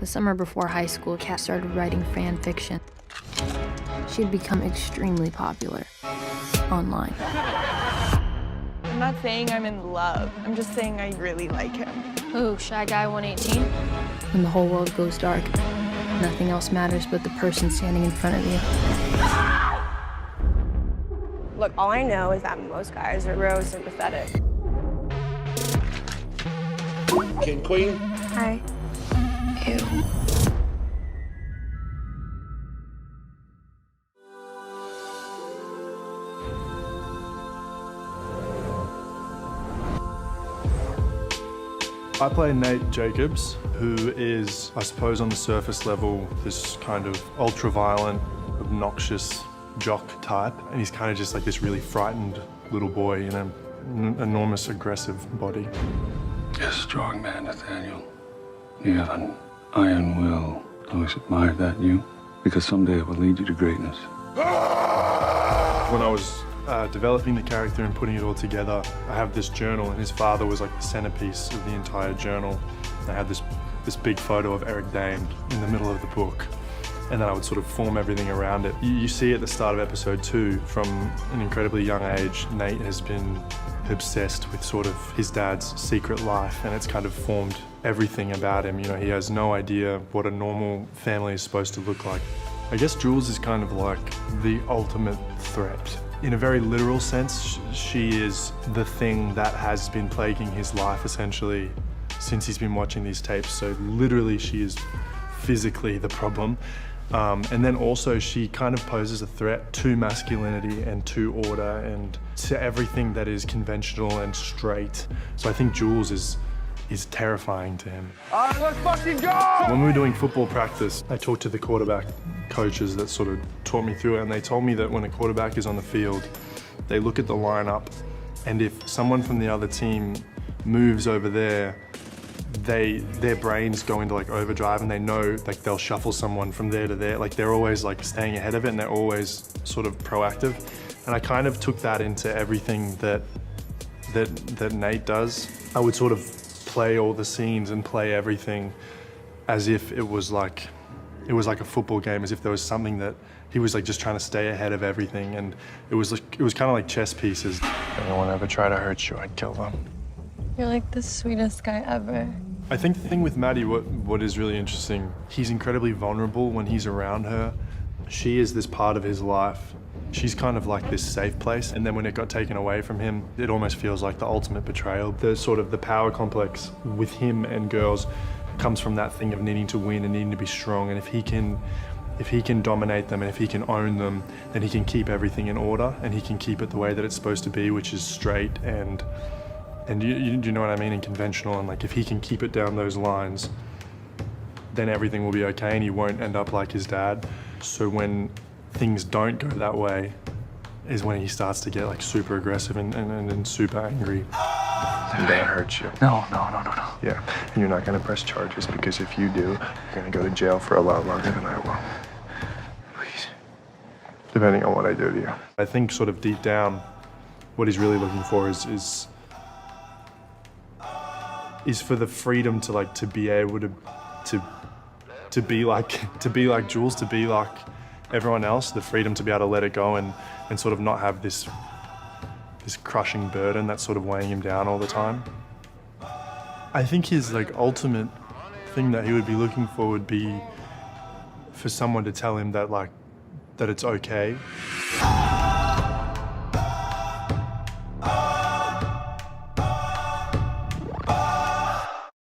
The summer before high school, Kat started writing fan fiction. She'd become extremely popular online. I'm not saying I'm in love. I'm just saying I really like him. Ooh, Shy Guy 118? When the whole world goes dark, nothing else matters but the person standing in front of you. Look, all I know is that most guys are real sympathetic. King, queen. Hi. Ew. I play Nate Jacobs, who is, I suppose on the surface level, this kind of ultra-violent, obnoxious jock type. And he's kind of just like this really frightened little boy in an enormous aggressive body. You're a strong man, Nathaniel. You have an iron will. I always admired that in you, because someday it will lead you to greatness. When I was developing the character and putting it all together, I have this journal, and his father was like the centerpiece of the entire journal. I had this big photo of Eric Dane in the middle of the book, and then I would sort of form everything around it. You see at the start of episode 2, from an incredibly young age, Nate has been obsessed with sort of his dad's secret life, and it's kind of formed everything about him. You know, he has no idea what a normal family is supposed to look like. I guess Jules is kind of like the ultimate threat. In a very literal sense, she is the thing that has been plaguing his life essentially since he's been watching these tapes. So literally she is physically the problem. And then also she kind of poses a threat to masculinity and to order and to everything that is conventional and straight. So I think Jules is terrifying to him. All right, let's fucking go! When we were doing football practice, I talked to the quarterback coaches that sort of taught me through it, and they told me that when a quarterback is on the field, they look at the lineup, and if someone from the other team moves over there, their brains go into like overdrive, and they know like they'll shuffle someone from there to there. Like they're always like staying ahead of it, and they're always sort of proactive. And I kind of took that into everything that Nate does. I would sort of play all the scenes and play everything as if it was like a football game, as if there was something that he was like just trying to stay ahead of everything, and it was kind of like chess pieces. If anyone ever tried to hurt you, I'd kill them. You're like the sweetest guy ever. I think the thing with Maddie, what is really interesting, he's incredibly vulnerable when he's around her. She is this part of his life. She's kind of like this safe place, and then when it got taken away from him, it almost feels like the ultimate betrayal. The power complex with him and girls comes from that thing of needing to win and needing to be strong, and if he can dominate them and if he can own them, then he can keep everything in order, and he can keep it the way that it's supposed to be, which is straight and you know what I mean, and conventional, and like if he can keep it down those lines, then everything will be okay and he won't end up like his dad. So when things don't go that way is when he starts to get like super aggressive and super angry. They hurt you. No. Yeah, and you're not gonna press charges, because if you do, you're gonna go to jail for a lot longer than I will. Please. Depending on what I do to you. I think sort of deep down, what he's really looking for is for the freedom to like to be able to be like Jules, to be like everyone else, the freedom to be able to let it go and sort of not have this crushing burden that's sort of weighing him down all the time. I think his like ultimate thing that he would be looking for would be for someone to tell him that it's okay.